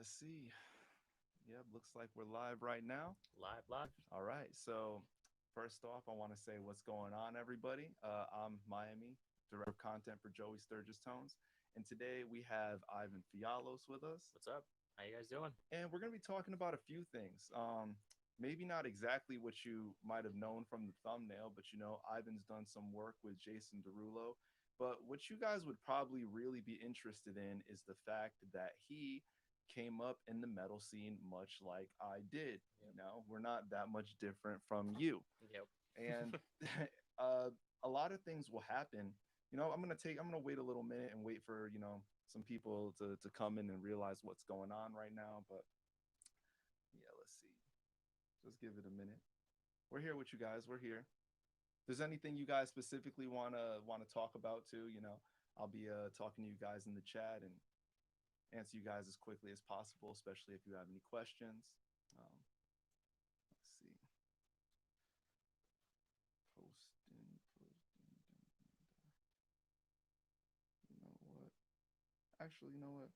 Let's see. Yep, looks like we're live right now. Live, live. All right. So, first off, I want to say what's going on, everybody. I'm Miami, director of content for Joey Sturgis Tones. And today we have Ivan Fiallos with us. What's up? How you guys doing? And we're going to be talking about a few things. Maybe not exactly what you might have known from the thumbnail, but Ivan's done some work with Jason Derulo. But what you guys would probably really be interested in is the fact that he came up in the metal scene much like I did. Yep. We're not that much different from you. Yep. And uh, a lot of things will happen. I'm gonna wait a little minute and wait for some people to come in and realize what's going on right now. But yeah, let's see. Just give it a minute. We're here with you guys. We're here. If there's anything you guys specifically wanna talk about too, I'll be talking to you guys in the chat and answer you guys as quickly as possible, especially if you have any questions. Um, let's see. Posting. You know what? Actually, you know what?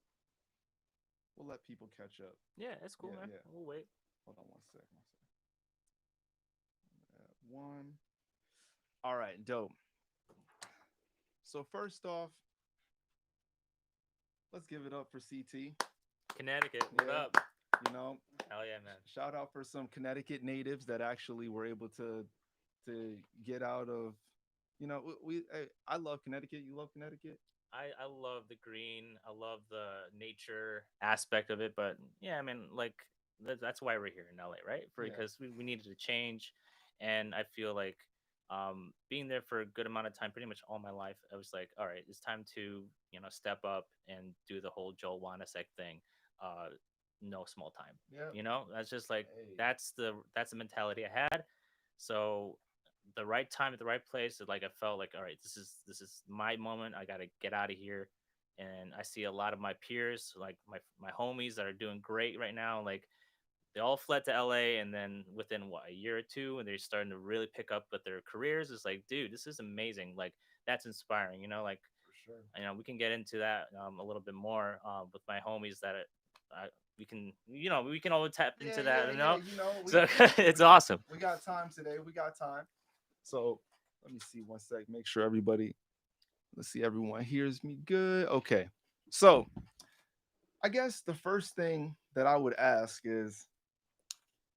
We'll let people catch up. Yeah, it's cool, Yeah, man. yeah. We'll wait. Hold on one sec. One. All right, dope. So first off, let's give it up for CT. Connecticut, what Yeah. up? You know, Hell yeah, man. shout out for some Connecticut natives that actually were able to get out of. I love Connecticut. You love Connecticut? I love the green. I love the nature aspect of it. But yeah, I mean, like, that's why we're here in LA, right? Yeah. Because we needed to change. And I feel like being there for a good amount of time, pretty much all my life, I was like, all right, it's time to, step up and do the whole Joel Wanasek thing. Uh, no small time. Yeah. That's just like, Hey. that's the mentality I had. So the right time at the right place. Like I felt like, all right, this is my moment. I got to get out of here. And I see a lot of my peers, like my homies that are doing great right now. Like they all fled to LA, and then within what, a year or two, and they're starting to really pick up with their careers. It's like, dude, this is amazing. Like that's inspiring. Like For sure. we can get into that a little bit more with my homies that we can always tap Yeah, into yeah, that. yeah. So it's awesome. We got time today. We got time. So let me see one sec. Make sure everybody. Let's see. Everyone hears me good. Okay. So I guess the first thing that I would ask is,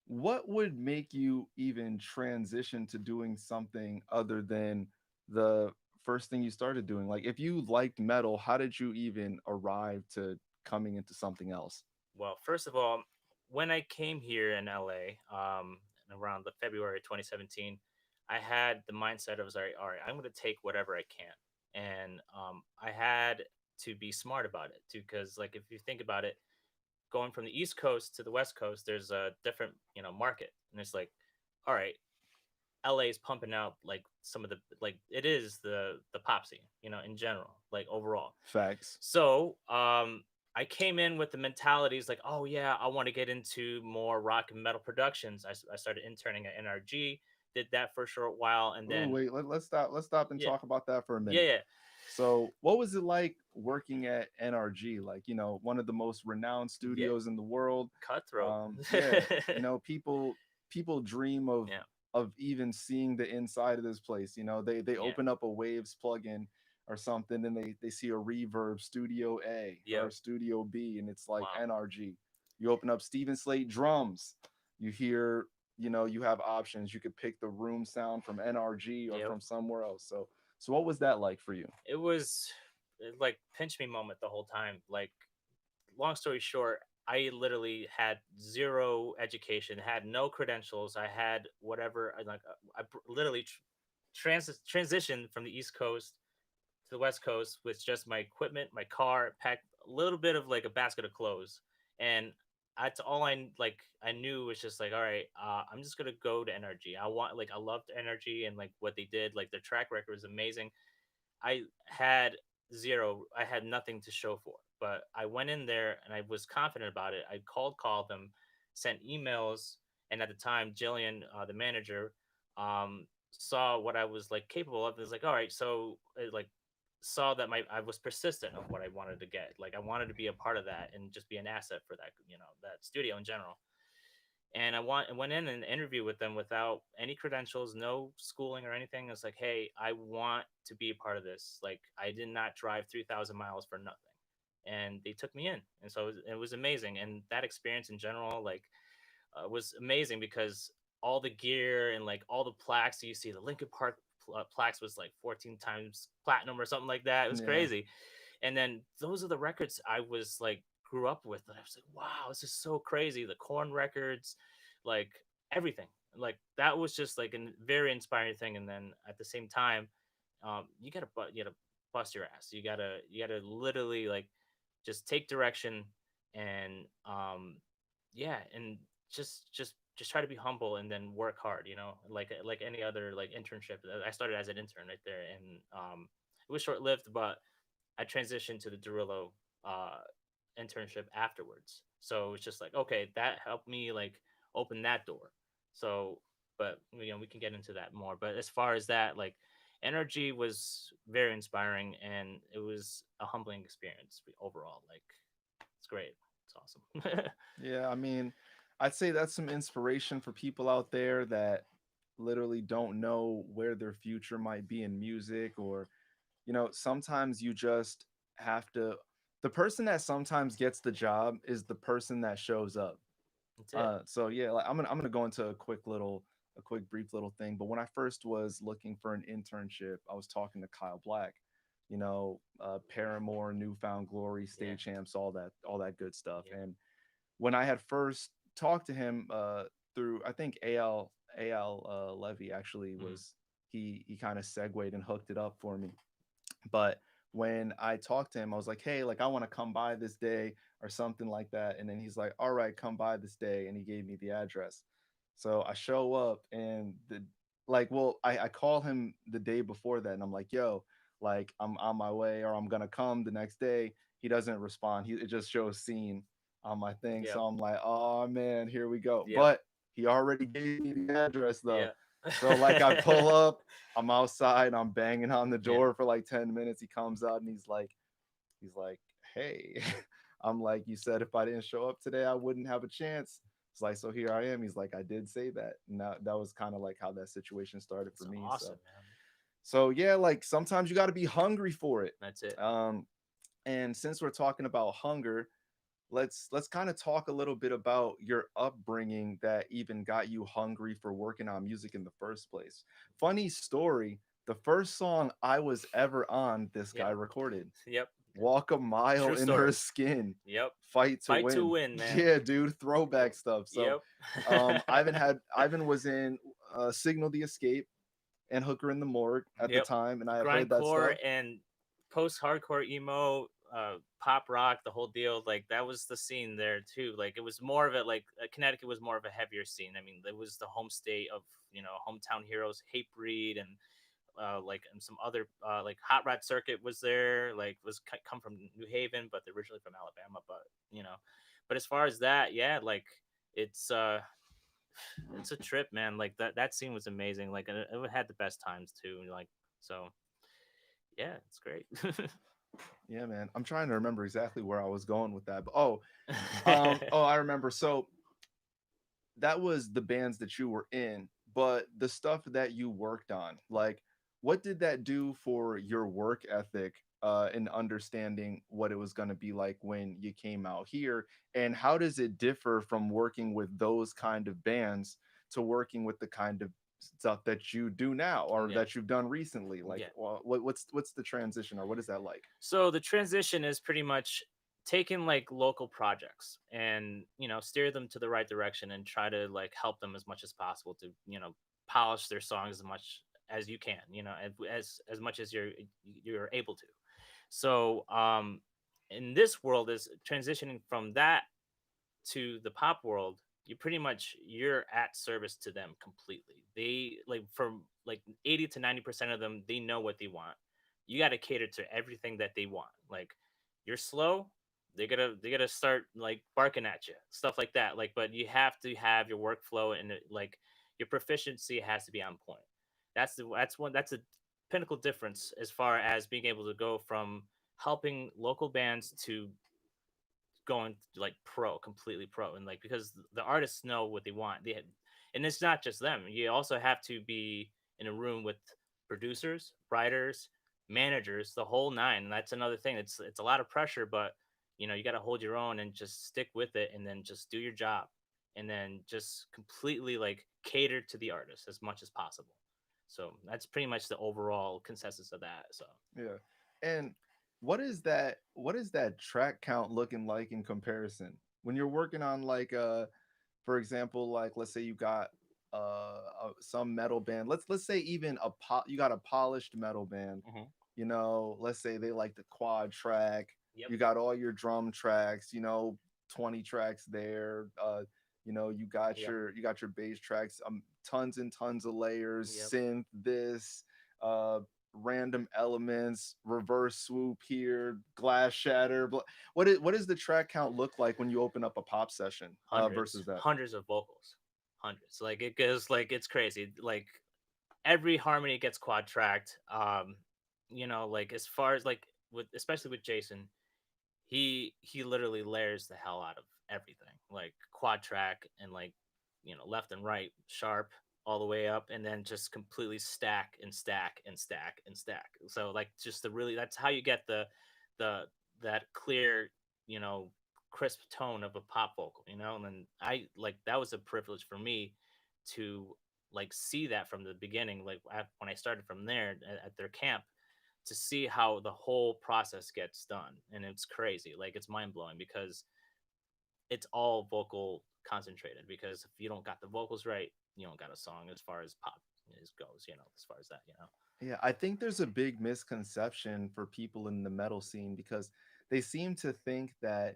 what would make you even transition to doing something other than the first thing you started doing? Like, if you liked metal, how did you even arrive to coming into something else? Well, first of all, when I came here in LA, around the February 2017, I had the mindset of, all right, I'm going to take whatever I can, and I had to be smart about it too, because like if you think about it, going from the East Coast to the West Coast, there's a different market, and it's like, all right, LA is pumping out like some of the, like, it is the pop scene, in general, like overall. Facts. So, I came in with the mentalities like, oh yeah, I want to get into more rock and metal productions. I started interning at NRG, did that for a short while, and Oh then wait, let's stop. Let's stop and yeah, talk about that for a yeah, minute. yeah, So, what was it like working at NRG? Like, one of the most renowned yeah, studios in the world. cutthroat. Yeah, people dream Yeah, of even seeing the inside of this place. They yeah, open up a Waves plugin or something, and they see a Reverb Studio A or yep, Studio B, and it's like wow, NRG. You open up Steven Slate drums, you hear. You have options. You could pick the room sound from NRG or yep. from somewhere else. So what was that like for you? It was like pinch me moment the whole time. Like, long story short, I literally had zero education, had no credentials. I had whatever. Literally transitioned from the East Coast to the West Coast with just my equipment, my car, packed a little bit of like a basket of clothes, and that's all I knew was just like, all right, I'm just gonna go to NRG. I loved Energy and like what they did. Like their track record was amazing. I had zero. I had nothing to show for it. But I went in there and I was confident about it. I called them, sent emails, and at the time, Jillian, the manager, saw what I was like capable of. And was like, all right, so like saw that my I was persistent of what I wanted to get. Like I wanted to be a part of that and just be an asset for that, that studio in general. And I went in and interviewed with them without any credentials, no schooling or anything. It's like, hey, I want to be a part of this. Like I did not drive 3,000 miles for nothing. And they took me in, and so it was amazing. And that experience in general, like, was amazing because all the gear and like all the plaques that you see, the Lincoln Park plaques was like 14 times platinum or something like that. It was Yeah. crazy. And then those are the records I was like grew up with. And I was like, wow, this is so crazy. The Corn records, like everything. Like that was just like a very inspiring thing. And then at the same time, you gotta bust your ass. You gotta literally like just take direction and yeah, and just try to be humble and then work hard, like any other like internship. I started as an intern right there, and it was short lived, but I transitioned to the Derulo uh, internship afterwards. So it's just like, okay, that helped me like open that door. So, but we can get into that more. But as far as that, like, energy was very inspiring, and it was a humbling experience overall. Like, it's great. It's awesome. Yeah, I mean, I'd say that's some inspiration for people out there that literally don't know where their future might be in music, or sometimes you just have to. The person that sometimes gets the job is the person that shows up. That's it. So yeah, like I'm gonna go into a quick brief little thing. But when I first was looking for an internship, I was talking to Kyle Black, Paramore, Newfound Glory, Yeah. State Champs, all that good stuff. Yep. And when I had first talked to him through, I think Al Levy actually Mm. was, he kind of segued and hooked it up for me. But when I talked to him, I was like, hey, like I want to come by this day or something like that. And then he's like, all right, come by this day. And he gave me the address. So I show up and I call him the day before that and I'm like, yo, like I'm on my way or I'm gonna come the next day. He doesn't respond. It just shows seen on my thing. So Yep. I'm like, oh man, here we go. Yep. But he already gave me the address though. Yeah. So like I pull up, I'm outside, I'm banging on the Yeah. door for like 10 minutes. He comes out and he's like, hey. I'm like, you said if I didn't show up today, I wouldn't have a chance. It's like, so here I am. He's like, I did say that. And that was kind of like how that situation started for It's me. awesome, So man. yeah, like sometimes you gotta be hungry for it. That's it. Um, and since we're talking about hunger, let's kind of talk a little bit about your upbringing that even got you hungry for working on music in the first place. Funny story, the first song I was ever on, this guy Yep. recorded. Yep. Walk a Mile True in Her story. Skin, Yep. Fight to Fight to Win. win, man. Yeah, dude, throwback stuff. So Yep. Ivan was in Signal the Escape and Hooker in the Morgue at the Yep. time, and I had heard that Grindcore stuff. and post-hardcore emo, pop rock, the whole deal. Like that was the scene there too. Like it was more of a like Connecticut was more of a heavier scene. I mean, it was the home state of hometown heroes, Hatebreed, and like and some other like Hot Rod Circuit was there. Like was come from New Haven, but they're originally from Alabama. But you know, but as far as that, yeah, like it's it's a trip, man. Like that scene was amazing. Like it had the best times too. Like so, yeah, it's great. Yeah, man. I'm trying to remember exactly where I was going with that. But I remember. So that was the bands that you were in, but the stuff that you worked on, like what did that do for your work ethic in understanding what it was going to be like when you came out here, and how does it differ from working with those kind of bands to working with the kind of stuff that you do now or Yeah, that you've done recently? Like, yeah. well, what's the transition, or what is that like? So the transition is pretty much taking like local projects and steer them to the right direction and try to like help them as much as possible to polish their songs as much as you can, as much as you're able to. So in this world is transitioning from that to the pop world, you're at service to them completely. They like from like 80 to 90% of them, they know what they want. You got to cater to everything that they want. Like you're slow, they gotta start like barking at you, stuff like that. Like, but you have to have your workflow and like your proficiency has to be on point. That's pinnacle difference as far as being able to go from helping local bands to going like pro, completely pro, and like because the artists know what they want. And it's not just them. You also have to be in a room with producers, writers, managers, the whole nine. And that's another thing. It's a lot of pressure, but you got to hold your own and just stick with it, and then just do your job, and then just completely like cater to the artist as much as possible. So that's pretty much the overall consensus of that. So Yeah. And what is that track count looking like in comparison? When you're working on like for example, like let's say you got some metal band. Let's say even you got a polished metal band. mhm. Let's say they like the quad track. Yep, You got all your drum tracks, 20 tracks there. yep, you got your bass tracks, tons and tons of layers, yep. synth, this, uh random elements, reverse swoop here, glass shatter. What does the track count look like when you open up a pop session Hundreds, versus that? hundreds of vocals, hundreds. Like it goes like it's crazy. Like every harmony gets quad tracked. Like as far as like with especially with Jason, he literally layers the hell out of everything, like quad track and like left and right sharp all the way up, and then just completely stack and stack and stack and stack. So like just the really that's how you get the that clear, you know crisp tone of a pop vocal, and then I like that was a privilege for me to like see that from the beginning, like when I started from there at their camp, to see how the whole process gets done. And it's crazy, like it's mind-blowing because it's all vocal concentrated, because if you don't got the vocals right, you don't got a song as far as pop is goes, as far as that. Yeah, I think there's a big misconception for people in the metal scene because they seem to think that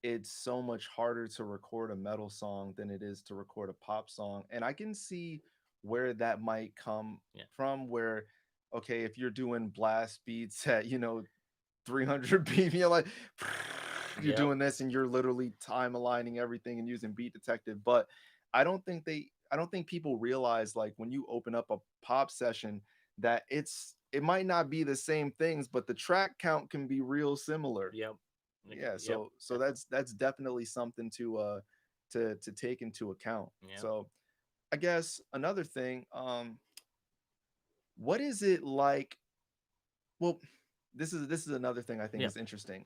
it's so much harder to record a metal song than it is to record a pop song. And I can see where that might come Yeah. from, where, okay, if you're doing blast beats at, 300 beat, you're like, you're Yep. doing this and you're literally time aligning everything and using Beat Detective. But I don't think people realize, like, when you open up a pop session, that it might not be the same things, but the track count can be real similar. Yep. Yeah, Yep. so Definitely. that's definitely something to take into account. Yep. So I guess another thing, what is it like? Well, this is another thing I think Yep. is interesting.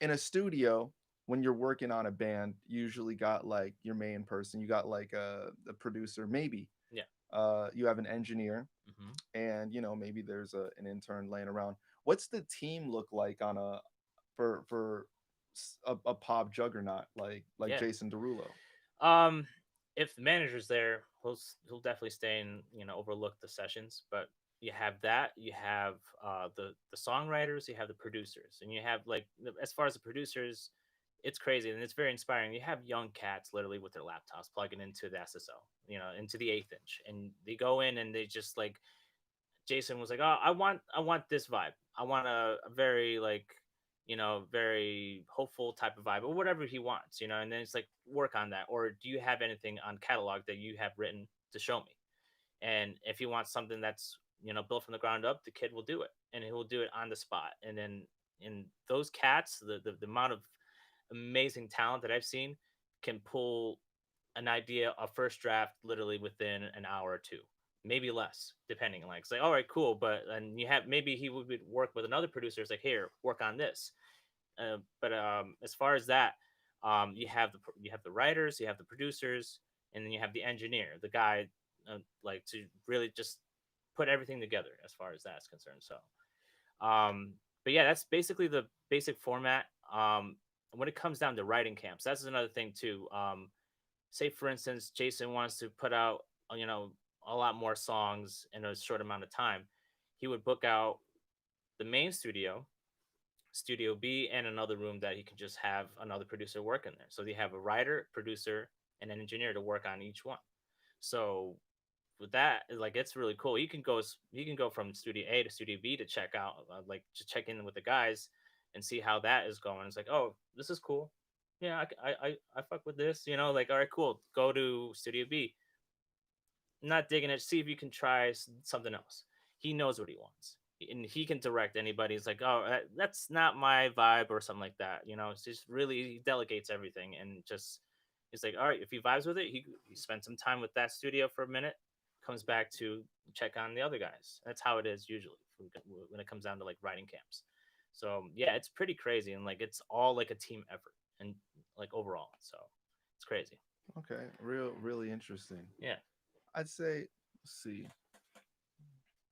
In a studio, when you're working on a band, you usually got like your main person, you got like a producer, maybe Yeah. you have an engineer, Hmm. and maybe there's an intern laying around. What's the team look like on a for a pop juggernaut like Yeah. Jason Derulo? Um, if the manager's there, he'll definitely stay and overlook the sessions. But you have that, you have the songwriters, you have the producers, and you have like as far as the producers, it's crazy and it's very inspiring. You have young cats literally with their laptops plugging into the SSO, into the eighth inch, and they go in and they just like Jason was like, "Oh, I want this vibe. I want a very like, very hopeful type of vibe, or whatever he wants, And then it's like work on that. Or do you have anything on catalog that you have written to show me? And if he wants something that's built from the ground up, the kid will do it, and he will do it on the spot. And then in those cats, the amount of amazing talent that I've seen can pull an idea, a first draft, literally within an hour or two, maybe less, depending. Like, it's like, all right, cool, but and you have maybe he would work with another producer. It's like, here, work on this. But as far as that, you have the writers, you have the producers, and then you have the engineer, the guy, like to really just put everything together as far as that's concerned. So, but yeah, that's basically the basic format. When it comes down to writing camps, that's another thing too. Say for instance Jason wants to put out a lot more songs in a short amount of time, he would book out the main studio B, and another room that he can just have another producer work in there, so they have a writer, producer, and an engineer to work on each one. So with that, like it's really cool. You can go from studio A to studio B to check out, like just check in with the guys and see how that is going. It's like, oh, this is cool. Yeah, I fuck with this. Like, all right, cool. Go to studio B. Not digging it. See if you can try something else. he knows what he wants, and he can direct anybody. It's like, oh, that's not my vibe or something like that. It's just really he delegates everything, and just he's like, all right, if he vibes with it, he spends some time with that studio for a minute, comes back to check on the other guys. That's how it is usually when it comes down to like writing camps. So yeah, it's pretty crazy, and like it's all like a team effort, and like overall, so it's crazy. Okay, really interesting. Yeah, I'd say, let's see.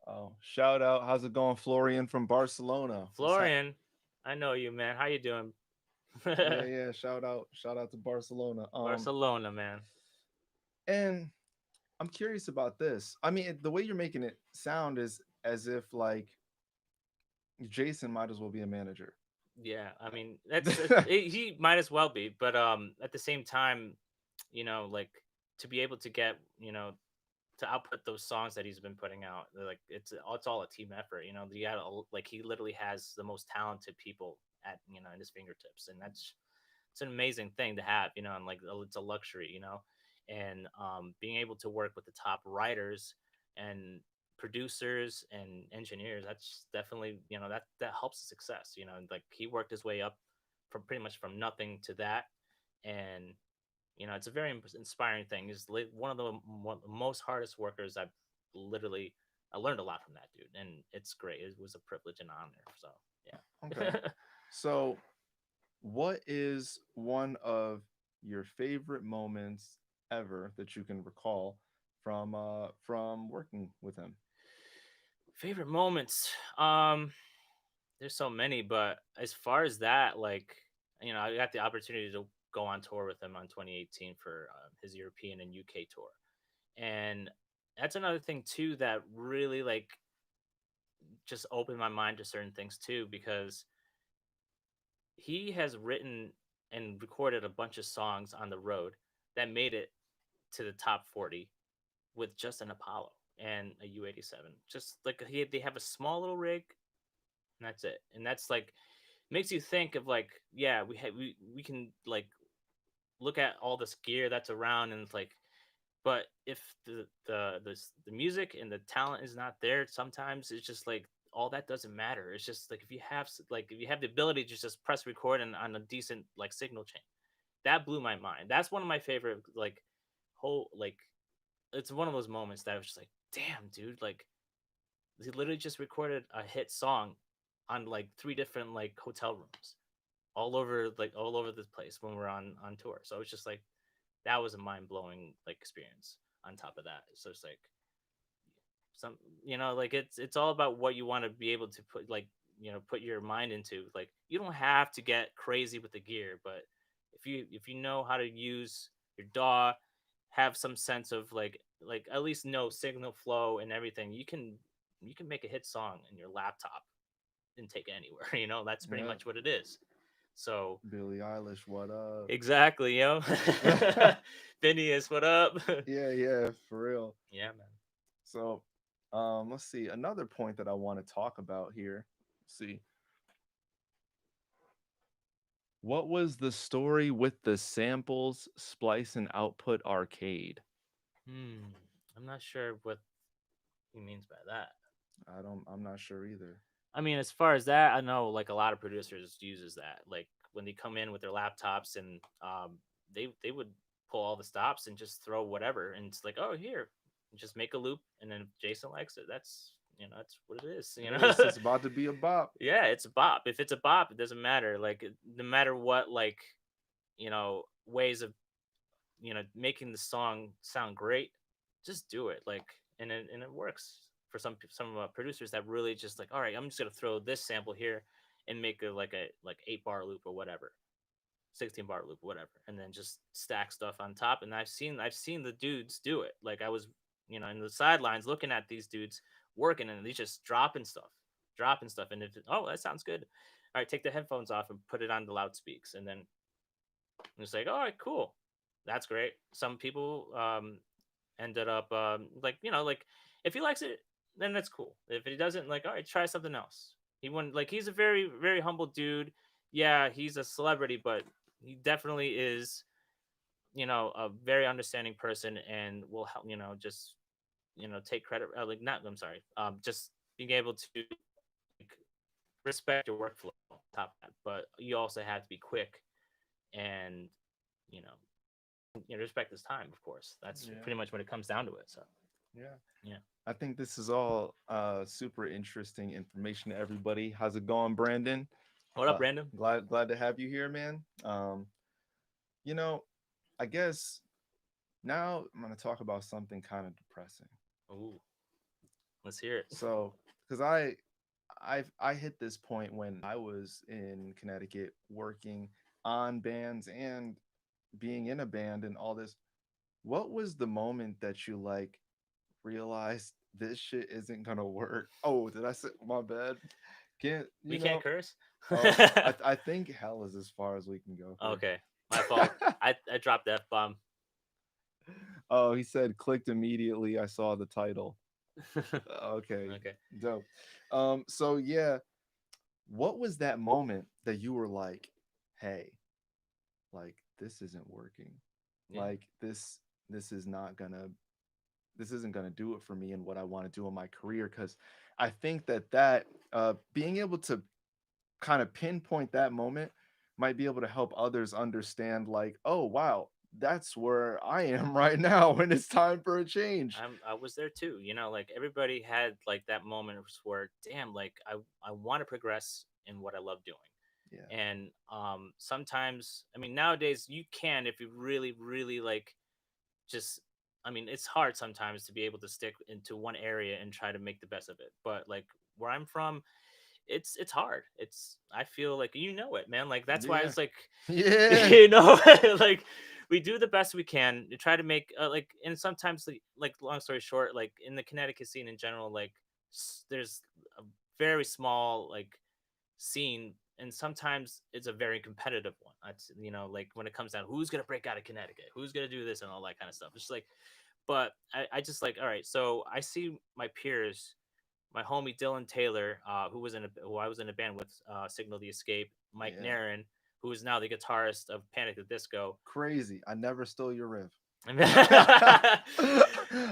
Oh, shout out! How's it going, Florian from Barcelona? Florian, I know you, man. How you doing? Yeah. Shout out to Barcelona. Barcelona, man. And I'm curious about this. I mean, the way you're making it sound is as if like Jason might as well be a manager. Yeah, I mean he might as well be, but at the same time, like to be able to get to output those songs that he's been putting out, like it's all a team effort. Like he literally has the most talented people at in his fingertips, and it's an amazing thing to have, and like it's a luxury, and being able to work with the top writers and producers and engineers, that's definitely that helps the success. Like he worked his way up from pretty much from nothing to that, and it's a very inspiring thing. He's one of the most hardest workers. I learned a lot from that dude, and it's great. It was a privilege and honor. So Okay. yeah. So, what is one of your favorite moments ever that you can recall from working with him? Favorite moments. There's so many, but as far as that, like I got the opportunity to go on tour with him on 2018 for his European and UK tour, and that's another thing too that really like just opened my mind to certain things too, because he has written and recorded a bunch of songs on the road that made it to the top 40 with just an Apollo and a U-87. Just like they have a small little rig, and that's it. And that's like makes you think of like, yeah, we can like look at all this gear that's around, and it's like, but if the music and the talent is not there, sometimes it's just like all that doesn't matter. It's just like if you have the ability to just press record and on a decent like signal chain, that blew my mind. That's one of my favorite like whole like it's one of those moments that I was just like, damn, dude, like he literally just recorded a hit song on like three different like hotel rooms all over this place when we're on tour. So it's just like that was a mind blowing like experience. On top of that, so it's like some like it's all about what you want to be able to put like put your mind into. Like you don't have to get crazy with the gear, but if you know how to use your DAW, have some sense of like at least know signal flow and everything, you can make a hit song in your laptop and take it anywhere. That's pretty Yeah, much what it is. So Billie Eilish, what up? exactly, Phineas, what up? Yeah, for real. Yeah, man. So, let's see. Another point that I want to talk about here. Let's see. What was the story with the samples, splice, and output arcade? Hmm. I'm not sure what he means by that. I'm not sure either. I mean, as far as that, I know like a lot of producers uses that. Like when they come in with their laptops, and they would pull all the stops and just throw whatever, and it's like, oh, here, just make a loop, and then if Jason likes it, that's that's what it is. Hey, it's about to be a bop. Yeah, it's a bop. If it's a bop, it doesn't matter. Like no matter what, like ways of making the song sound great, just do it. Like and it works for some producers that really just like, all right, I'm just gonna throw this sample here and make a like 8 bar loop or whatever, 16 bar loop or whatever, and then just stack stuff on top. And I've seen the dudes do it. Like I was in the sidelines looking at these dudes working, and they just dropping stuff, and if oh, that sounds good, all right, take the headphones off and put it on the loudspeaks, and then it's like, all right, cool, that's great. Some people ended up like like if he likes it, then that's cool. If he doesn't, like, all right, try something else. He wouldn't like he's a very very humble dude. Yeah, he's a celebrity, but he definitely is a very understanding person, and will help just take credit, like not, I'm sorry, just being able to like, respect your workflow on top of that, but you also have to be quick and you know respect this time. Of course, that's Yeah. pretty much when it comes down to it. So Yeah. yeah. I think this is all super interesting information to everybody. How's it going, Brandon? What up, Brandon? Glad to have you here, man. You know, I guess now I'm gonna talk about something kind of depressing. Ooh, let's hear it. So, because I hit this point when I was in Connecticut working on bands and being in a band and all this. What was the moment that you like realized this shit isn't gonna work? Oh, did I say my bad? Can't We can't curse. Oh, I think hell is as far as we can go here. Okay, my fault. I dropped the F bomb. Oh, he said clicked immediately. I saw the title. Okay, Okay. dope. So yeah, what was that moment that you were like, hey, like this isn't working, Yeah. like this is not gonna this isn't gonna do it for me and what I want to do in my career? Because I think that being able to kind of pinpoint that moment might be able to help others understand, like, oh wow, that's where I am right now when it's time for a change. I was there too. Like everybody had like that moment where, damn, like I want to progress in what I love doing. Yeah, And sometimes, I mean, nowadays you can if you really, really like just. I mean, it's hard sometimes to be able to stick into one area and try to make the best of it. But like where I'm from, it's hard. I feel like it, man. Like that's why yeah, it's like yeah, you know like we do the best we can to try to make like and sometimes like long story short like in the Connecticut scene in general like there's a very small like scene and sometimes it's a very competitive one. That's like when it comes down who's gonna break out of Connecticut, who's gonna do this and all that kind of stuff. It's just like but I just like all right, so I see my peers, my homie Dylan Taylor, who I was in a band with, Signal the Escape, Mike yeah. Nairn, who is now the guitarist of Panic the Disco. Crazy. I never stole your riff.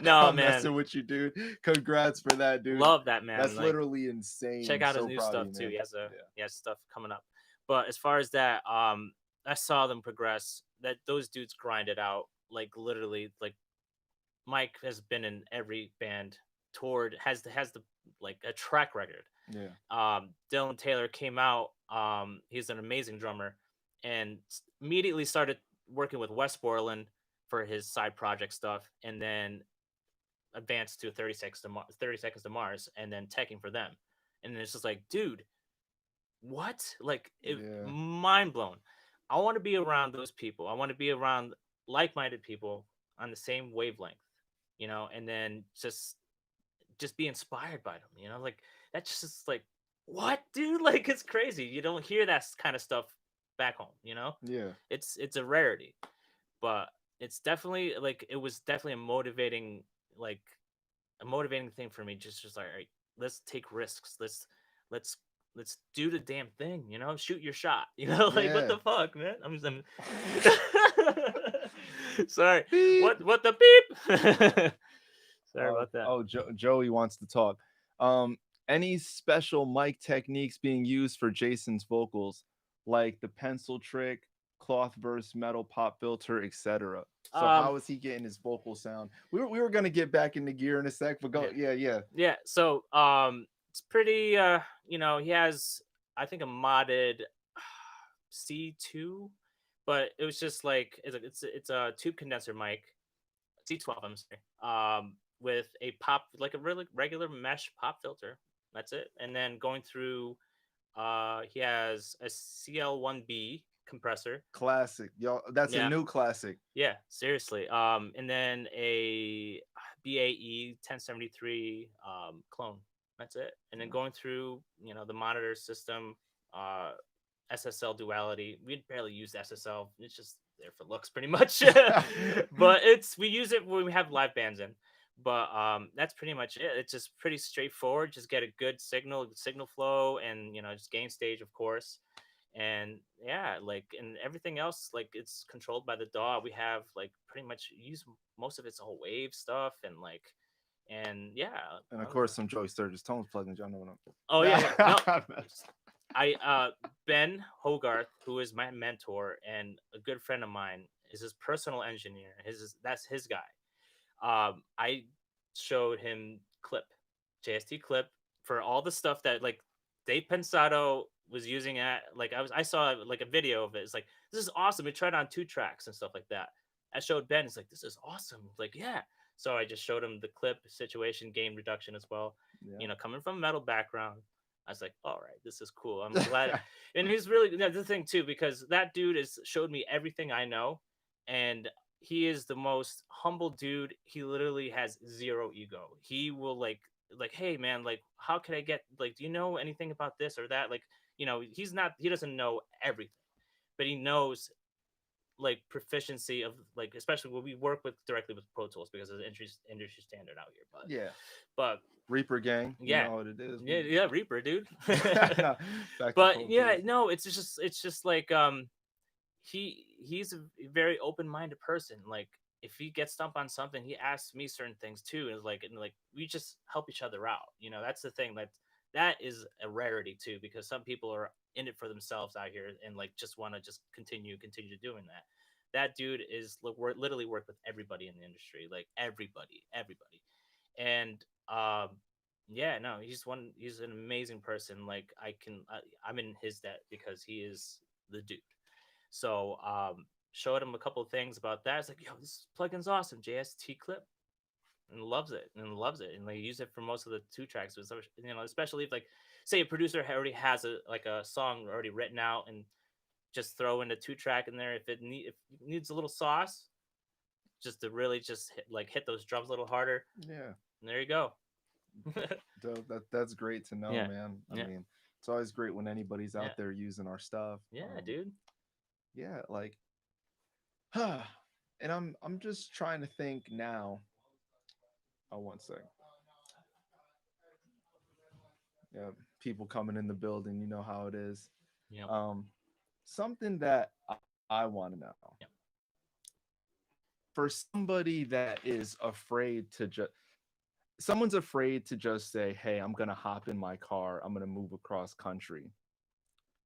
No, I'm man, messing with you, dude. Congrats for that, dude. love that man. That's Like, literally check insane. out his So new proud of stuff you, too. man. Yeah. He has stuff coming up. But as far as that, I saw them progress. That those dudes grinded out like literally. Like Mike has been in every band, toured, has the like a track record. Yeah. Dylan Taylor came out. He's an amazing drummer, and immediately started working with Wes Borland for his side project stuff, and then advanced to 30 Seconds to Mars, and then teching for them. And it's just like, dude, what? Like, Yeah. mind blown. I want to be around those people. I want to be around like-minded people on the same wavelength, and then just be inspired by them, like that's just like what, dude? Like it's crazy. You don't hear that kind of stuff back home. Yeah. It's a rarity, but it's definitely like it was definitely like a motivating thing for me. Just like, all right, let's take risks. Let's let's do the damn thing, shoot your shot. Like what Yeah. the fuck, man. I'm sorry. Beep. What the beep. Sorry Oh, about that. oh, Joey wants to talk. Um, any special mic techniques being used for Jason's vocals, like the pencil trick, cloth burst, metal pop filter, etc. So Um, how is he getting his vocal sound? We were gonna get back into gear in a sec, but go. yeah. Yeah, yeah, Yeah, so it's pretty he has I think a modded C2, but it was just like it's a tube condenser mic, C12, I'm sorry. With a pop like a really regular mesh pop filter. That's it. And then going through he has a CL1B compressor. classic, y'all. That's a Yeah. new classic. Yeah, seriously. And then a BAE 1073 clone. That's it. And then going through, the monitor system, uh, SSL duality. We barely use SSL. It's just there for looks, pretty much. But we use it when we have live bands in. But that's pretty much it. It's just pretty straightforward. Just get a good signal flow, and just gain stage, of course. And yeah, like and everything else, like it's controlled by the DAW. We have like pretty much use most of it's all wave stuff, and like And yeah, And I of was course, some Joey Sturgis Tones plugins. Y'all know what oh yeah, yeah. No, I'm. I Ben Hogarth, who is my mentor and a good friend of mine, is his personal engineer. That's his guy. I showed him Clip, JST Clip, for all the stuff that like Dave Pensado was using at like I saw like a video of it. It's like this is awesome. We tried on 2 tracks and stuff like that. I showed Ben. It's like this is awesome. Like yeah. So I just showed him the clip situation, gain reduction as well. Yeah. You know, coming from a metal background, I was like, all right, this is cool. I'm glad. And he's really the thing too because that dude has showed me everything I know, and he is the most humble dude. He literally has zero ego. He will like hey man, like how can I get like do you know anything about this or that? Like, you know, he doesn't know everything, but he knows like proficiency of like especially when we work with directly with Pro Tools because of the industry standard out here. Yeah. But Reaper Gang. You yeah. know what it is. Yeah, yeah, Reaper, dude. No, back to But Pro yeah, Tools. no, it's just like he's a very open-minded person. Like if he gets stumped on something, he asks me certain things too, and like we just help each other out. You know, that's the thing that is a rarity too, because some people are in it for themselves out here and like just want to just continue doing that. That dude is literally work with everybody in the industry, like everybody, and yeah, no, he's an amazing person. Like I'm in his debt because he is the dude. So showed him a couple of things about that. It's like, yo, this plugin's awesome, JST Clip, and loves it, and they use it for most of the 2 tracks. So, you know, especially if like, say a producer already has a song already written out, and just throw in a 2 track in there if it needs a little sauce, just to really just hit those drums a little harder. Yeah. And there you go. That's great to know, Yeah, man. I yeah, mean, it's always great when anybody's yeah, out there using our stuff. yeah, dude. Yeah, like, and I'm just trying to think now. Oh, one sec. Yeah, people coming in the building. You know how it is. Yep, Um, Something that I want to know yep. for somebody that is afraid to just someone's afraid to just say, "Hey, I'm gonna hop in my car. I'm gonna move across country."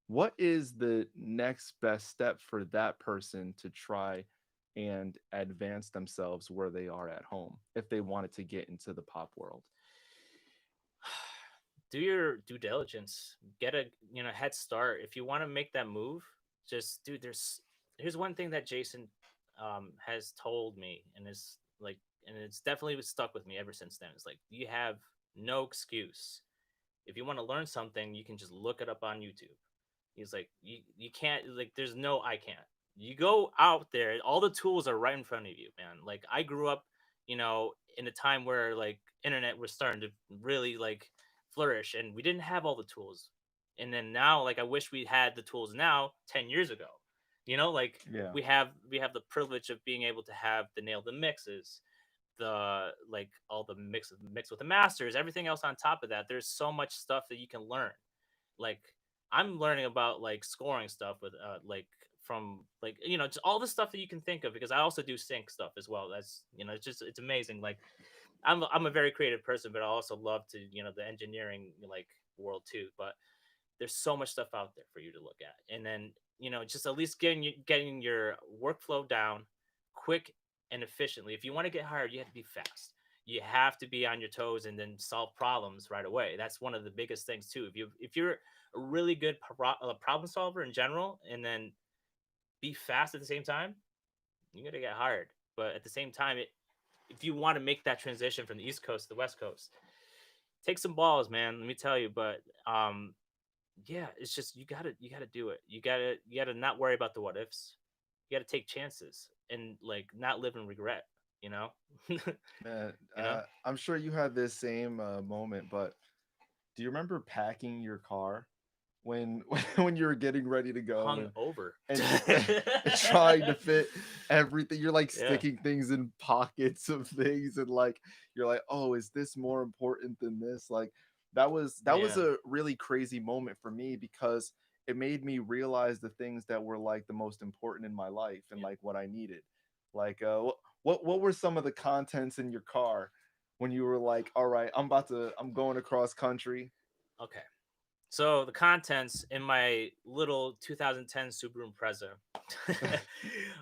What is the next best step for that person to try and advance themselves where they are at home if they wanted to get into the pop world? Do your due diligence. Get a head start. If you want to make that move, just dude. Here's one thing that Jason has told me, and is like, and it's definitely stuck with me ever since then. It's like you have no excuse. If you want to learn something, you can just look it up on YouTube. He's like, you can't like. There's no I can't. You go out there. All the tools are right in front of you, man. Like I grew up, in a time where like internet was starting to really like flourish, and we didn't have all the tools. And then now, like I wish we had the tools now 10 years ago. Like Yeah. we have the privilege of being able to have the nail the mixes, the like all the mix with the masters, everything else on top of that. There's so much stuff that you can learn. Like I'm learning about like scoring stuff with like from like just all the stuff that you can think of, because I also do sync stuff as well. That's it's amazing. Like I'm a very creative person, but I also love to the engineering like world too. But there's so much stuff out there for you to look at, and then just at least getting your workflow down quick and efficiently. If you want to get hired, you have to be fast. You have to be on your toes and then solve problems right away. That's one of the biggest things too. If you're a really good problem solver in general, and then be fast at the same time, you're gonna get hired. But at the same time, if you want to make that transition from the East Coast to the West Coast, take some balls, man. Let me tell you. But yeah, it's just you gotta do it. You gotta not worry about the what ifs. You gotta take chances and like not live in regret. You know, you Man, know, I'm sure you had this same moment, but do you remember packing your car when when you were getting ready to go hung over. and trying to fit everything? You're like Yeah, sticking things in pockets of things, and like you're like, "Oh, is this more important than this?" Like that was yeah, a really crazy moment for me because it made me realize the things that were like the most important in my life and yeah. like what I needed. Like what were some of the contents in your car? when you were like, all right, I'm going across country. Okay. So the contents in my little 2010 Subaru Impreza,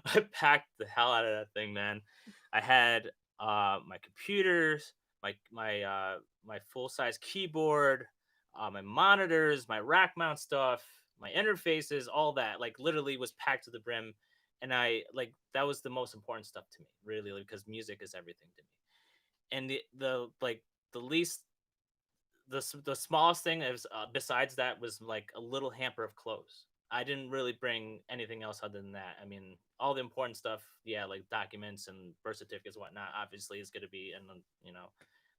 I packed the hell out of that thing, man. I had my computers, my full size keyboard, my monitors, my rack mount stuff, my interfaces, all that. Like literally was packed to the brim, and I like that was the most important stuff to me, really, like, because music is everything to me. And the like the least the smallest thing is besides that was like a little hamper of clothes. I didn't really bring anything else other than that. I mean, all the important stuff, yeah, like documents and birth certificates, and whatnot, obviously is going to be in a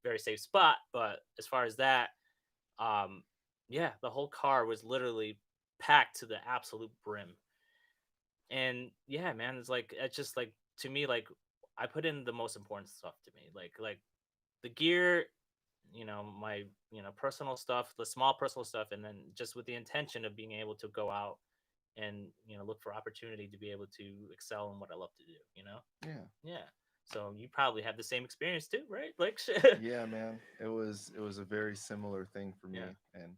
very safe spot. But as far as that, um, yeah, the whole car was literally packed to the absolute brim. And yeah, man, it's just like to me, like I put in the most important stuff to me, like the gear, my personal stuff, the small personal stuff, and then just with the intention of being able to go out and look for opportunity to be able to excel in what I love to do. Yeah. Yeah. So you probably have the same experience too, right? Like, Yeah, man. It was a very similar thing for yeah, me. And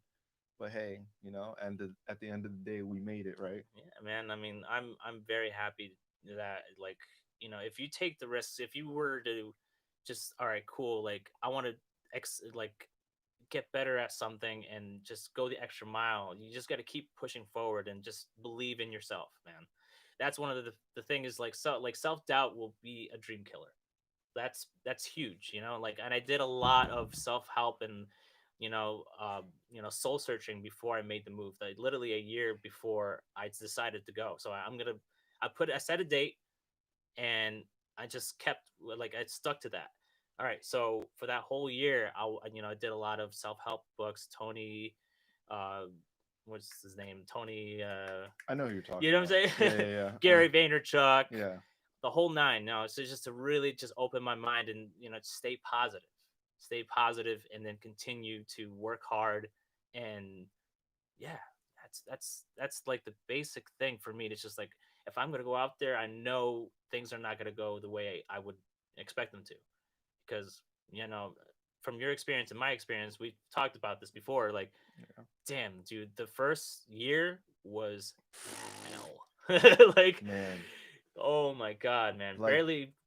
but hey, and at the end of the day, we made it, right? yeah, man. I mean, I'm very happy that like if you take the risks, if you were to just all right, cool, like I want to like get better at something and just go the extra mile. You just got to keep pushing forward and just believe in yourself, man. That's one of the thing is like self doubt will be a dream killer. That's huge, like, and I did a lot of self help and soul searching before I made the move. Like literally a year before I decided to go. So I set a date and I just kept like I stuck to that. All right, so for that whole year, I did a lot of self help books. Tony, uh, what's his name? Tony, I know who you're you talking know what about. I'm Yeah, saying? yeah, yeah. Gary Vaynerchuk, Yeah, the whole nine. No, so just to really just open my mind and stay positive, and then continue to work hard and yeah, that's like the basic thing for me. It's just like if I'm gonna go out there, I know things are not gonna go the way I would expect them to, because from your experience and my experience, we've talked about this before. Like, yeah. damn, dude, the first year was hell. Like, Man, oh my god, man, like,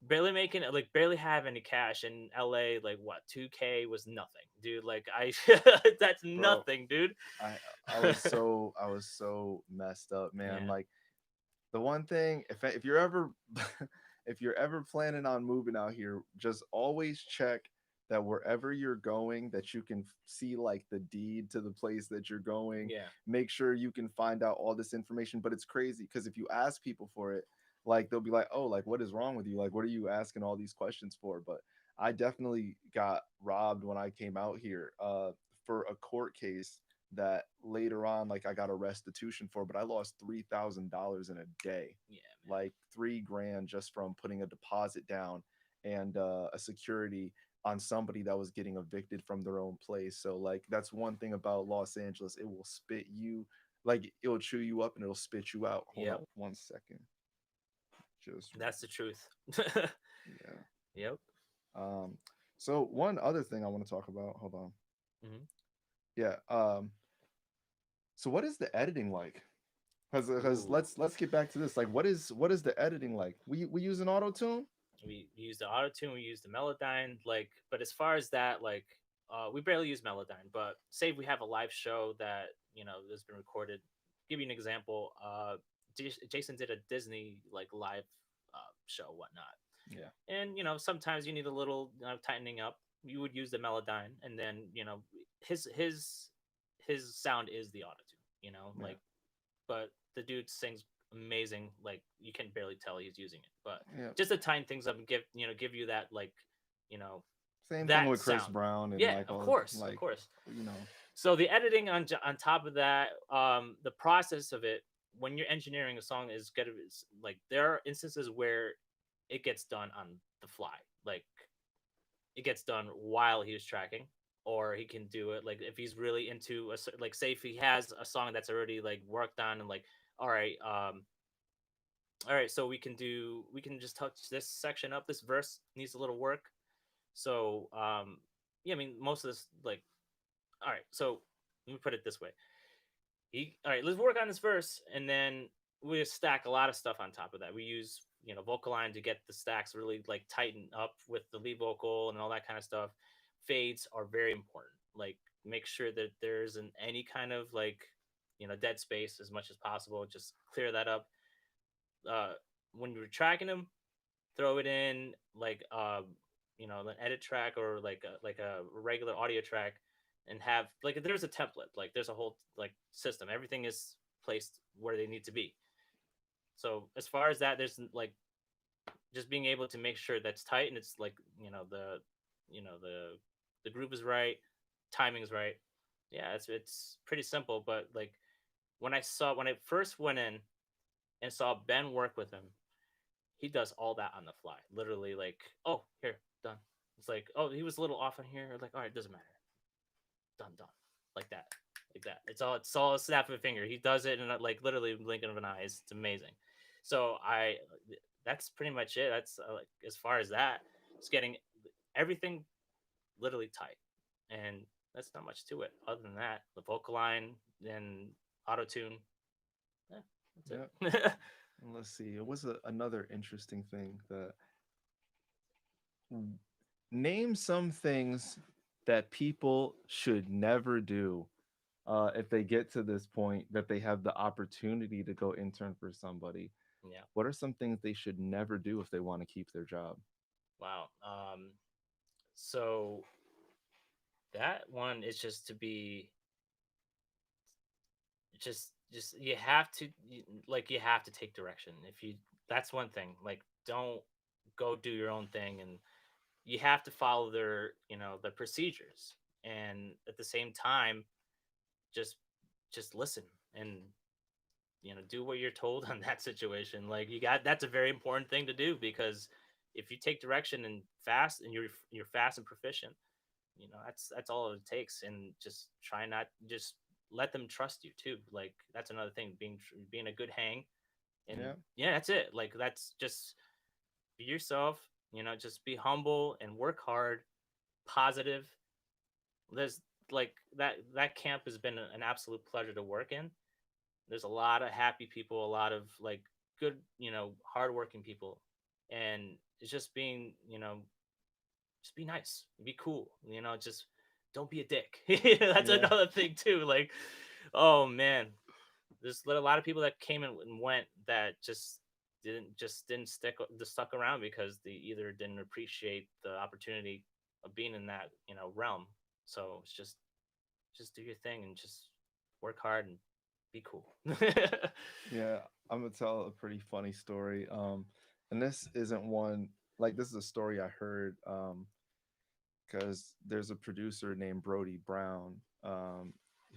barely making it, like barely have any cash in LA. Like what, 2K was nothing, dude. Like I that's bro, nothing, dude. I I was so messed up, man. Yeah, Like the one thing, if you're ever if you're ever planning on moving out here, just always check that wherever you're going, that you can see like the deed to the place that you're going. yeah, Make sure you can find out all this information. But it's crazy because if you ask people for it, like they'll be like, "Oh, like what is wrong with you? Like what are you asking all these questions for?" But I definitely got robbed when I came out here for a court case that later on like I got a restitution for, but I lost $3,000 in a day, yeah, man. like 3 grand just from putting a deposit down and a security on somebody that was getting evicted from their own place. So like that's one thing about Los Angeles, it will spit you, like it'll chew you up and it'll spit you out. Hold on Yep, 1 second. Just that's the truth. yeah. Yep. Um so one other thing I want to talk about, hold on. Hmm. Yeah. So what is the editing like? Because Ooh, let's get back to this. Like, what is the editing like? We use an auto tune. we use the auto tune, we use the Melodyne, like, but as far as that, like, we barely use Melodyne. But say if we have a live show that has been recorded. Give you an example. Jason did a Disney like live show, whatnot, Yeah, and sometimes you need a little tightening up. You would use the Melodyne, and then his sound is the auto tune. yeah, Like, but the dude sings amazing. Like you can barely tell he's using it, but yeah. just to tighten things up and give you that like you know Same thing that with Chris sound. Brown and Yeah, like of all course, of like course. you know. So the editing on top of that, the process of it when you're engineering a song is gonna like there are instances where it gets done on the fly. Like it gets done while he was tracking, or he can do it like if he's really into like say if he has a song that's already like worked on and like all right, all right, so we can just touch this section up. This verse needs a little work. So yeah, I mean most of this like all right. So let me put it this way: all right, let's work on this verse, and then we just stack a lot of stuff on top of that. We use vocal line to get the stacks really like tighten up with the lead vocal and all that kind of stuff. Fades are very important. Like make sure that there isn't any kind of like dead space as much as possible. Just clear that up. Uh, when you're tracking them, throw it in like an edit track or like a regular audio track, and have like there's a template, like there's a whole like system, everything is placed where they need to be. So as far as that, there's like just being able to make sure that's tight, and it's like the groove is right, timing's right. Yeah, it's pretty simple, but like when I first went in and saw Ben work with him, he does all that on the fly. Literally, like, oh, here, done. It's like, oh, he was a little off on here. Like, all right, doesn't matter. Done, done. Like that. Like that. It's all a snap of a finger. He does it in like literally blinking of an eye. It's amazing. So that's pretty much it. That's like as far as that, it's getting everything literally tight, and that's not much to it. Other than that, the vocal line and auto tune, yeah, Yeah. that's it. And let's see. It was another interesting thing that name some things that people should never do if they get to this point that they have the opportunity to go intern for somebody. Yeah. What are some things they should never do if they want to keep their job? Wow. So that one is just to be just you have to take direction. If you That's one thing. Like don't go do your own thing, and you have to follow their procedures, and at the same time just listen and do what you're told on that situation. Like that's a very important thing to do, because if you take direction and fast and you're fast and proficient, that's all it takes. And just try not just let them trust you too. Like that's another thing, being a good hang. And Yeah. yeah, that's it. Like that's just be yourself, just be humble and work hard, positive. There's like that camp has been an absolute pleasure to work in. There's a lot of happy people, a lot of like good, hardworking people. And it's just being, just be nice, be cool, just don't be a dick. That's Yeah. another thing too. Like, oh man, there's a lot of people that came and went that just didn't stuck around because they either didn't appreciate the opportunity of being in that realm. So it's just do your thing and just work hard and be cool. Yeah, I'm gonna tell a pretty funny story. And this isn't one like this is a story I heard because there's a producer named Brody Brown,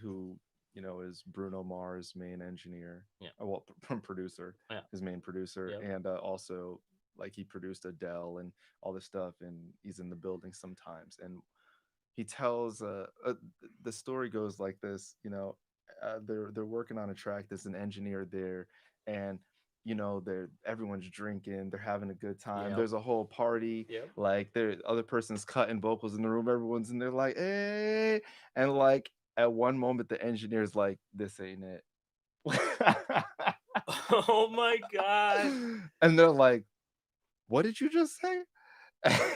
who is Bruno Mars' main engineer, Yeah, well, producer, yeah, his main producer, yep, and also like he produced Adele and all this stuff, and he's in the building sometimes. And he tells the story goes like this, they're working on a track. There's an engineer there, and they're everyone's drinking, they're having a good time, yep, there's a whole party, yep. like there other person's cutting vocals in the room, everyone's in there like hey, and like at one moment the engineer's like this ain't it. Oh my god. And they're like what did you just say?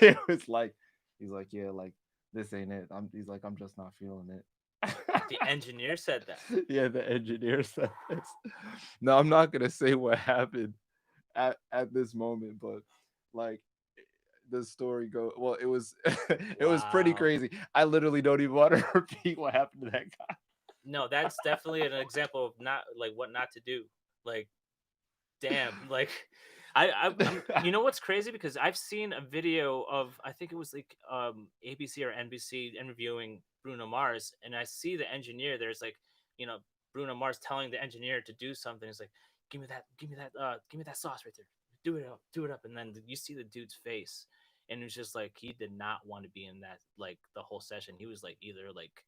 It was like he's like yeah, like this ain't it. He's like I'm just not feeling it. The engineer said that. Yeah, the engineer said this. No, I'm not gonna say what happened at this moment, but like the story go well, it was it was pretty Wow. crazy. I literally don't even want to repeat what happened to that guy. No, that's definitely an example of not like what not to do. Like, damn. Like, I'm. You know what's crazy? Because I've seen a video of I think it was like ABC or NBC interviewing Bruno Mars, and I see the engineer. There's like, you know, Bruno Mars telling the engineer to do something. It's like, give me that sauce right there. Do it up, and then you see the dude's face, and it's just like he did not want to be in that like the whole session. He was like either like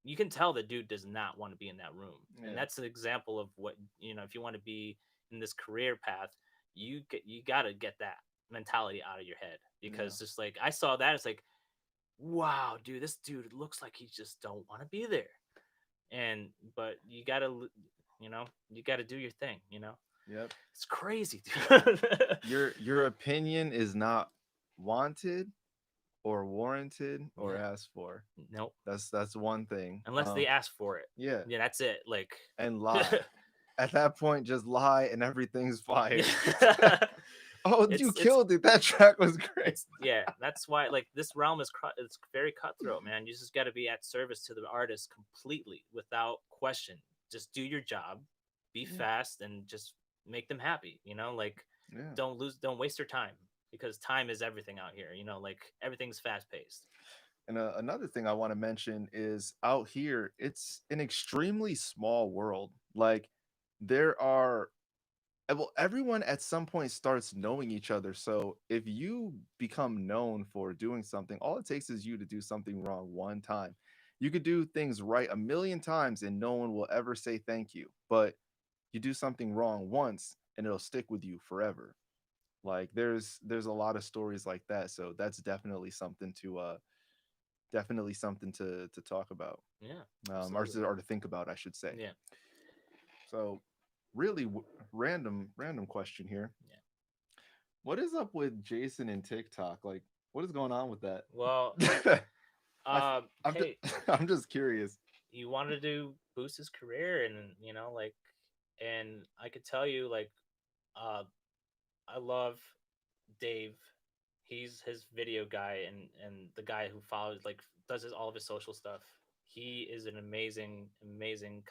you can tell the dude does not want to be in that room. And Yeah, that's an example of what if you want to be in this career path, you got to get that. mentality out of your head, Yeah. because just like I saw that, it's like, wow, dude, this dude looks like he just don't want to be there. And but you gotta, you gotta do your thing. Yep. It's crazy, dude. Your opinion is not wanted or warranted or Yeah. asked for. Nope. That's one thing. Unless they ask for it. Yeah, Yeah, that's it. Like, and lie. At that point, just lie and everything's fire. yeah. Oh, you it's killed it. That track was great. yeah, that's why, like, this realm is it's very cutthroat, man. You just got to be at service to the artist completely without question. Just do your job, be Yeah. fast, and just make them happy. Like, Yeah. don't waste their time, because time is everything out here. Like, everything's fast paced. And another thing I want to mention is out here, it's an extremely small world. Like, there are, well, everyone at some point starts knowing each other. So if you become known for doing something, all it takes is you to do something wrong one time. You could do things right a million times and no one will ever say thank you. But you do something wrong once and it'll stick with you forever. Like, there's a lot of stories like that. So that's definitely something to talk about, Yeah, or, absolutely. or to think about, I should say. Yeah, So, really random question here. yeah. What is up with Jason and TikTok? Like, what is going on with that? Well, I, I'm just, hey, I'm just curious. you wanted to boost his career, and like, and I could tell you, like, uh, I love Dave. He's his video guy, and the guy who follows, like, does all of his social stuff. He is an amazing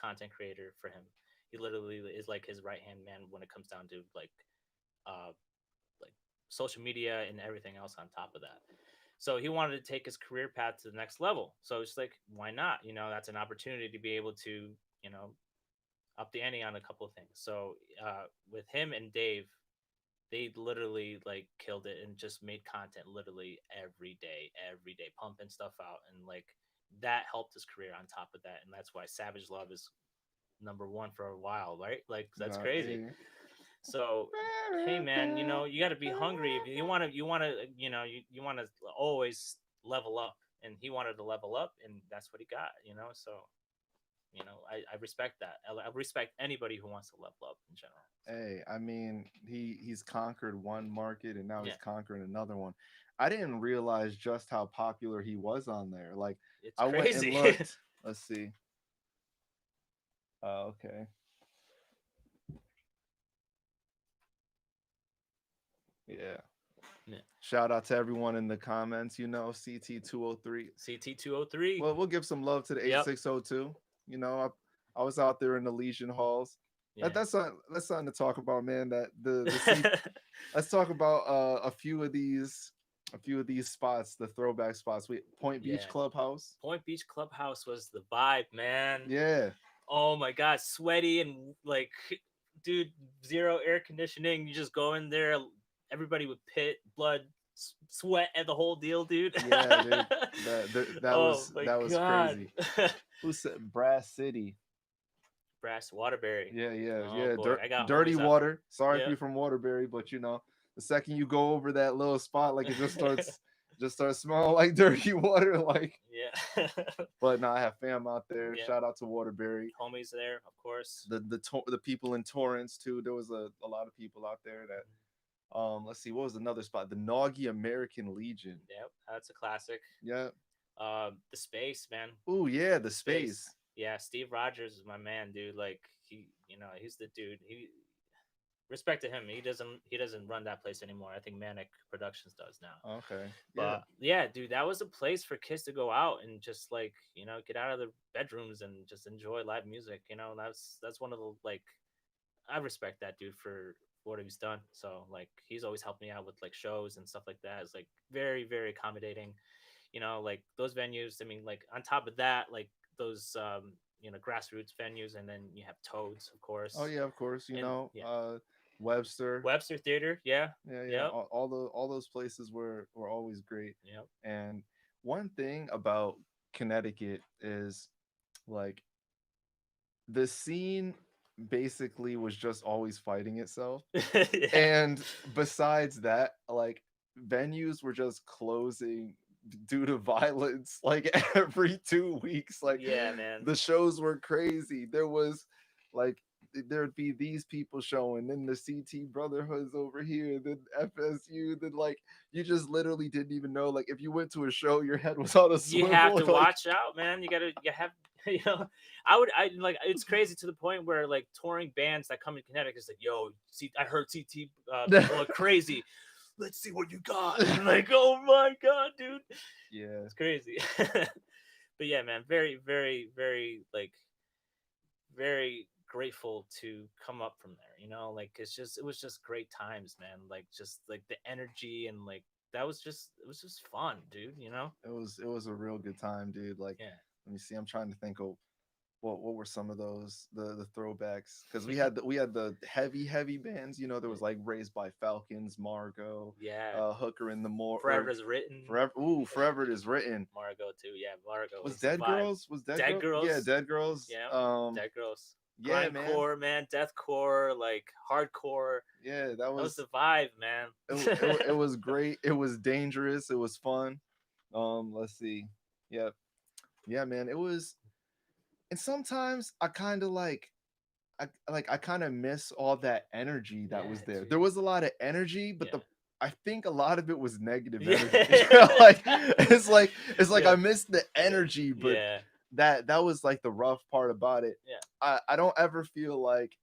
content creator for him. He literally is like his right hand man when it comes down to, uh like social media and everything else on top of that. So he wanted to take his career path to the next level. So it's like, why not? That's an opportunity to be able to, you know, up the ante on a couple of things. So with him and Dave, they literally like killed it and just made content literally every day, pumping stuff out, and like that helped his career on top of that, and that's why Savage Love is number one for a while, right? Like, that's crazy. Hey. So, hey man, you got to be hungry if you want to always level up, and he wanted to level up, and that's what he got. So I respect that. I respect anybody who wants to level up in general. So, Hey, I mean, he's conquered one market and now yeah, he's conquering another one. I didn't realize just how popular he was on there. Like, it's I went and crazy. looked. Let's see. Okay. Yeah. Yeah. Shout out to everyone in the comments, CT203. CT203. Well, we'll give some love to the Yep. 8602. I was out there in the Legion halls. Yeah. That's something to talk about, man. That the C, let's talk about a few of these spots, the throwback spots. Point Beach Yeah. Clubhouse. Point Beach Clubhouse was the vibe, man. Yeah. Oh my god, sweaty and like, dude, zero air conditioning. You just go in there, everybody with pit, blood, sweat, and the whole deal, dude. Yeah, dude. Oh my That was god. crazy. Who said Brass City? Brass Waterbury. Yeah, yeah, Oh yeah. boy, I got Dirty homies out there. water. Sorry if Yeah. you're from Waterbury, but the second you go over that little spot, like, it just starts smelling like dirty water. Like, Yeah. but no, I have fam out there. Yeah. Shout out to Waterbury. Homies there, of course. The people in Torrance too. There was a lot of people out there that let's see, what was another spot? The Naughty American Legion. Yep, that's a classic. Yeah. The Space, man. Oh yeah, the space. Yeah, Steve Rogers is my man, dude. Like, he's the dude. He Respect to him. He doesn't run that place anymore. I think Manic Productions does now. Okay. Yeah. But yeah, dude, that was a place for kids to go out and just, like, get out of their bedrooms and just enjoy live music. That's one of the, like, I respect that dude for what he's done. So, like, he's always helped me out with, like, shows and stuff like that. It's like very, very accommodating. Like those venues. I mean, like, on top of that, like, those grassroots venues, and then you have Toads, of Oh course. yeah, of course. And yeah, Webster. Webster Theater. Yeah. Yeah, yeah. Yep. All those places were always great. Yep. And one thing about Connecticut is, like, the scene basically was just always fighting itself. Yeah. And besides that, like, venues were just closing due to violence like every 2 weeks. Like, Yeah, man. the shows were crazy. There was like there'd be these people showing, then the CT Brotherhoods over here, then FSU, then like you just literally didn't even know. Like, if you went to a show, your head was on a You have swivel. to Like, watch out, man. You have you know, I like it's crazy to the point where like touring bands that come in Connecticut is like, yo, see, I heard CT people are crazy. Let's see what you got. I'm like, oh my god, dude, yeah, it's crazy. But yeah, man, very, very, very like very grateful to come up from there. Like it was just great times, man. Like just like the energy and like it was just fun, dude. it was a real good time, dude. Like, Yeah. let me see. I'm trying to think of what were some of those the throwbacks, because we had the heavy bands. There was like Raised by Falcons, Margot, Yeah. Hooker in the more Forever is written. forever. Ooh, Forever It Is Written. Margot too. Yeah, Margot Was was the Dead vibe. Girls? Was Dead Dead Girl? Yeah, Girls. Dead Girls. Yeah. Dead Girls. Yeah, man. Grindcore, man. Deathcore, like hardcore. Yeah, that That was was the vibe, man. it was great. It was dangerous. It was fun. Let's see. Yeah, yeah, man. It was, and sometimes I kind of I kind of miss all that energy that Yeah, was there. dude. There was a lot of energy, but Yeah. I think a lot of it was negative Yeah. energy. Like, it's like I Yeah. miss the energy, but Yeah. that was like the rough part about it. Yeah. I don't ever feel like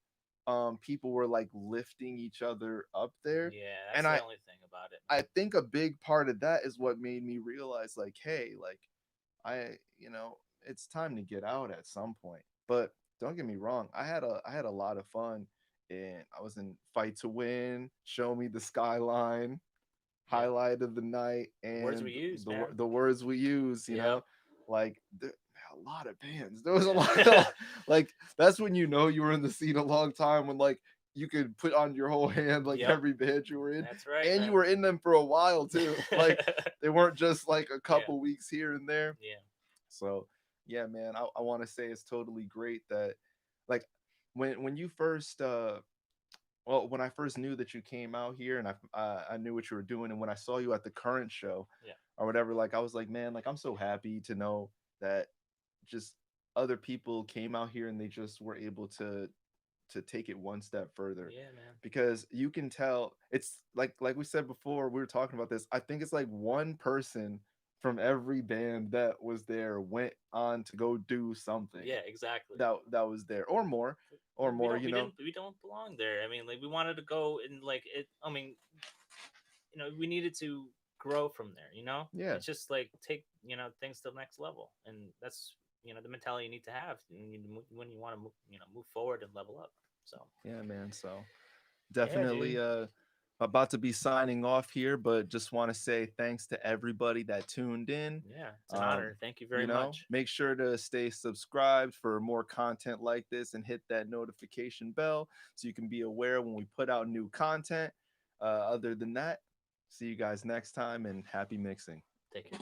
people were like lifting each other up there. Yeah. That's And the I only thing about it, I man. think a big part of that is what made me realize, like, hey, like, it's time to get out at some point. But don't get me wrong, I had a lot of fun, and I was in Fight to Win, Show Me the Skyline, Yeah. Highlight of the Night, The words we and use, man. the words we use. Yep. Like, a lot of bands. There was a lot. Like, that's when you were in the scene a long time, when like you could put on your whole hand like Yep. every band you were in, That's right, and you man. were in them for a while too. Like, they weren't just like a Yeah. couple weeks here and there. Yeah. So yeah, man, I want to say it's totally great that, like, when you first well, when I first knew that you came out here, and I knew what you were doing, and when I saw you at the current show Yeah. or whatever, like, I was like, man, like, I'm so happy to know that just other people came out here and they just were able to take it one step further, Yeah, man. because you can tell it's like we said before, we were talking about this. I think it's like one person from every band that was there went on to go do something Yeah, exactly. that was there, or more, We you know. we don't belong there. I mean, like we wanted to go and like it. I mean, we needed to grow from there. Yeah, It's just like take things to the next level, and that's the mentality you need to have when you want to move forward and level up. So yeah, man. So yeah, dude. definitely about to be signing off here, but just want to say thanks to everybody that tuned in. Yeah, it's an honor. Thank you very much. Make sure to stay subscribed for more content like this, and hit that notification bell so you can be aware when we put out new content. Other than that, see you guys next time, and happy mixing. Take care.